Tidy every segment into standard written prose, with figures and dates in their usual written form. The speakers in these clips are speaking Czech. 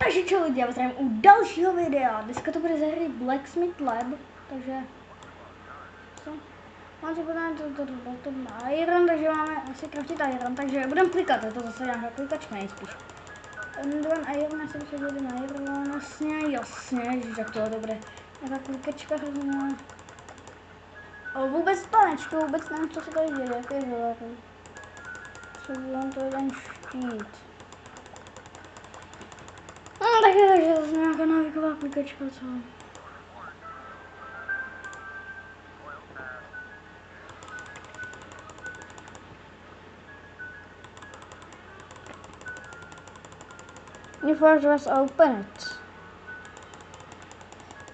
Takže čau lidi, já vás zdravím u dalšího videa. Dneska to bude ze hry Blacksmith Lab, takže mám si podat to iron, takže máme asi craftit iron, takže budeme klikat, je to zase nějaká klikačka nejspíš. Ender iron, já jsem se bude na iron, jasně, jak to bude. Nějaká klikačka hrozná. Ale vůbec to nečtu, vůbec nevím, co se tady děje, jaký je velký. Potřebujeme to jeden štít. No takže zase nějaká návyková klikačka, co? You first open it.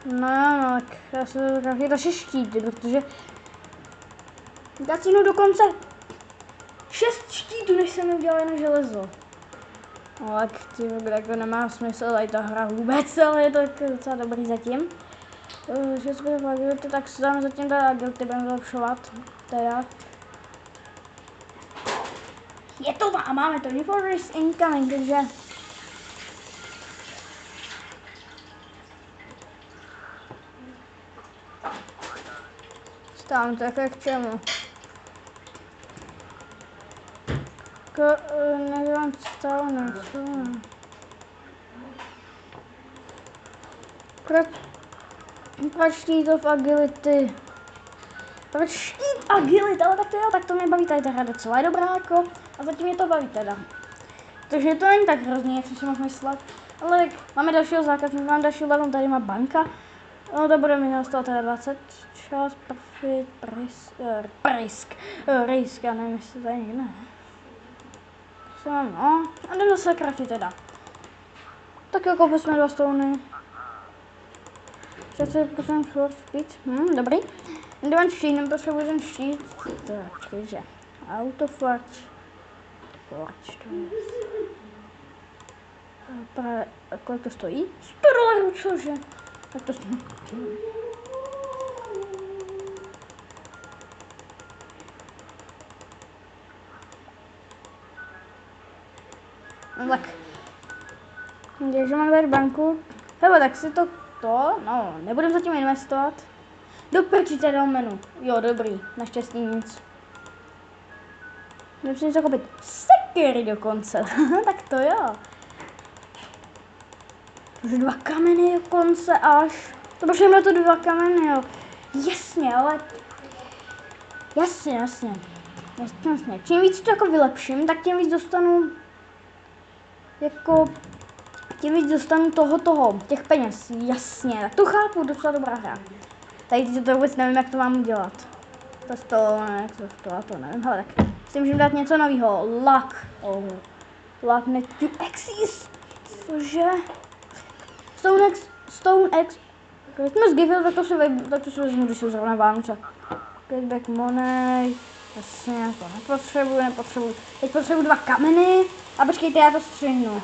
No, tak já se to taky další štíty, protože já si jdu dokonce 6 štítů, než jsem udělal jenom železo. No tak ty jako nemá smysl tady ta hra vůbec, ale je to docela dobrý zatím. Že jsme v agility, tak se tam zatím teda agility budeme zlepšovat. Teda. Je to a máme to, Uniform is incoming, takže stávám to jako k čemu. Nevím, stávám, co? Proč štít v agility? Proč štít agility? Ale tak to jo, tak to mě baví tady ta hra docela je dobrá jako. A zatím mě to baví teda. Takže to není tak hrozný, jak jsem si mohl myslet. Ale máme dalšího zákazníka, máme další level, tady má banka. No to bude mi z toho teda 20 čas, profit, risk, já nevím, jestli to je někde. Co mám, no, a jdeme zase crafty teda. Tak jako bychom 2 stony. 30% short speed, dobrý. Jdeme štít, nepotřebuji ten štít. Tak, takže, autoforge. Forge, to je. Kolik to stojí? 100 dolarů, cože? Tak to stojí. No tak. Takže mám tady banku. Hele, tak si no, nebudem zatím investovat. Doprčíte do menu. Jo, dobrý, naštěstí nic. Musím něco koupit. Sekery dokonce. Tak to jo. Už 2 kameny dokonce až. To pošleme na to 2 kameny, jo. Jasně, ale... Jasně. Čím víc to jako vylepším, tak tím víc dostanu... Tím víc dostanu těch peněz. Jasně, tak to chápu, docela dobrá hra. Tady to vůbec nevím, jak to mám udělat. To nevím, hele, tak si můžeme dát něco nového. Luck. Luck net to exist. Cože? Stone X. Christmas gift, tak to si vezmu, když jsou zrovna Vánoce. Cashback money. Jasně, to nepotřebuji. Teď potřebuji 2 kameny. A počkejte, já to střihnu.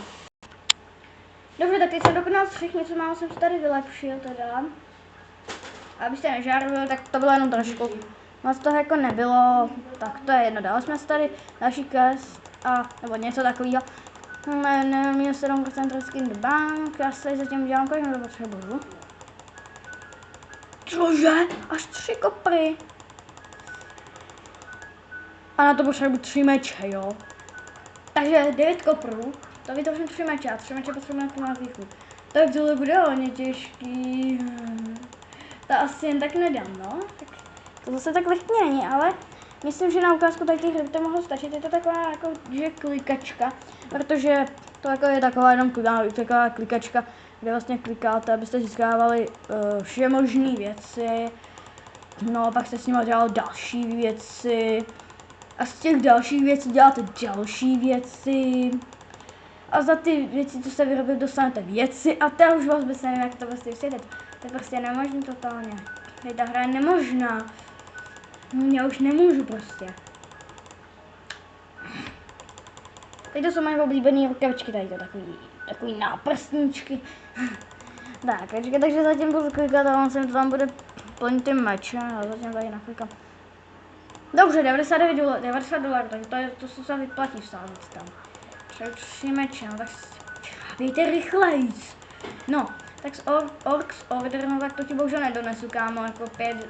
Dobře, tak teď jsem dokonal střih, něco málo jsem si tady vylepšil teda. Abyste nežárili, tak to bylo jenom trošku. Moc toho jako nebylo, tak to je jedno. Dali jsme si tady další quest nebo něco takového. Minus 7% risk in the bank, já se zatím dělám, kolik to potřebuju. Cože? Až 3 kopry. A na to potřebuji 3 meče, jo. Takže 9 koprů, to vytvořím 3 meče a 3 meče potřebujeme jako na výchu. Tak tohle bude hodně těžký. To asi jen tak nedám, no. Tak to zase tak lehký není, ale myslím, že na ukázku tady hry to mohlo stačit. Je to taková jako, že klikačka, protože to jako je taková jenom taková klikačka, kde vlastně klikáte, abyste získávali všemožné věci. No a pak jste s nimi dělali další věci. A z těch dalších věcí děláte další věci. A za ty věci, co jste vyrobili, dostanete věci. A to už vůbec nevím, jak to vlastně vysvětlit. To je prostě nemožné totálně. Ta hra je nemožná. Já už nemůžu prostě. Teď to jsou moje oblíbené rukavičky, tady to takový náprstníčky. Tak, takže zatím budu klikat a on se to tam bude plnit ty meče a zatím tady naklikám. Dobře, 90 dolarů, takže to se vyplatí vsázet tam. Třeba 3 meče, no tak Zabijte rychlejc. No, tak z Orcs Order, no tak to ti bohužel nedonesu, kámo, jako 5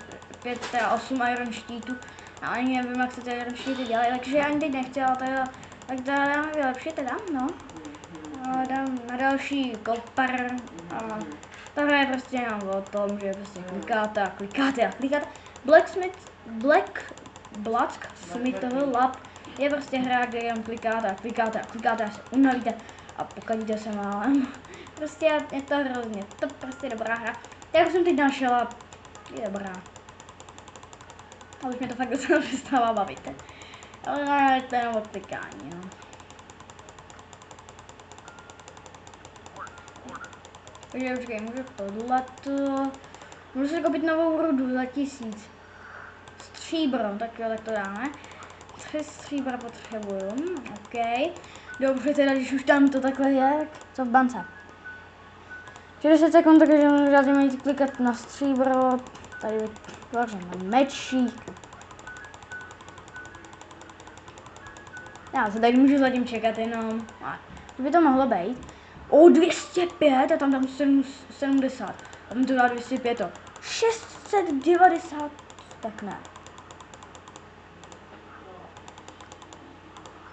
teda 8 iron štítů. Já ani nevím, jak se ty iron štíty dělají, takže já ani teď nechci, ale teda, tak teda dáme vylepšit teda, no. A dám na další kopar a ta hra je prostě jenom o tom, že prostě klikáte a klikáte a klikáte. Blacksmith Lab je prostě hra, kde jen klikáte a klikáte a klikáte a se unavíte a pokadíte se málem. Prostě je to hrozně, to prostě dobrá hra. Jak jsem teď našla, je dobrá. Ale už mě to fakt docela přestává bavit. Ale to je jenom od klikání, no. Takže počkej, můžu tohleto. Můžu si koupit novou rudu za 1000. Stříbro, tak jo, tak to dáme. 3 stříbra potřebuju, ok. Dobře, teda když už tam to takhle je, co v bance. 60 sekund, takže můžete mít klikat na stříbro. Tady vytvoříme mečík. Já se tady můžu zatím čekat jenom. To by to mohlo být. O, 205 a tam dám 70. Tam to dá 205. 690. Tak ne.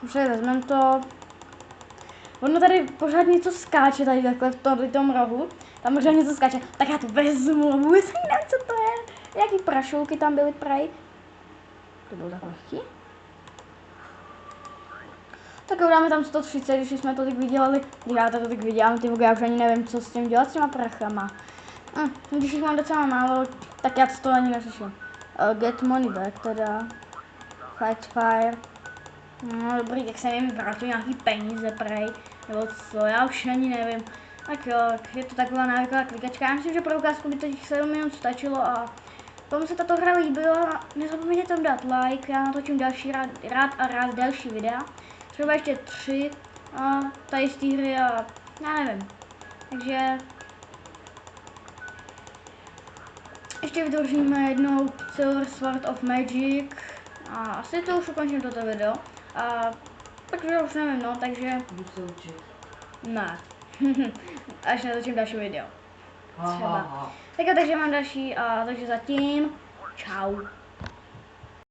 Už tady vezmeme to. Ono tady pořád něco skáče tady takhle v tom rohu. Tam pořád něco skáče. Tak já to vezmu. Vůbec nevím, co to je. Jaký prašulky tam byly prej. To bylo tak lehký. Tak jo, dáme tam 130, když jsme to tak vydělali. Když já to tak vydělám, ty já už ani nevím, co s tím dělat s těma prachama. Když jich mám docela málo, tak já to ani neřeším. Get money back teda. Fight fire. No dobrý, tak jsem jim vrátil nějaký peníze prej. Nebo co, já už ani nevím. Tak jo, je to taková návyková klikačka. Já myslím, že pro ukázku by to těch 7 minut stačilo a pokud se tato hra líbila, nezapomeňte tam dát like, já natočím další rád další videa. Třeba ještě 3 a tady z té hry a já nevím. Takže ještě vytvoříme jednou Silver Sword of Magic a asi to už ukončím toto video. A takže už nevím, no, takže ne. Až natočím další video. Třeba. Tak jo, takže mám další a takže zatím čau.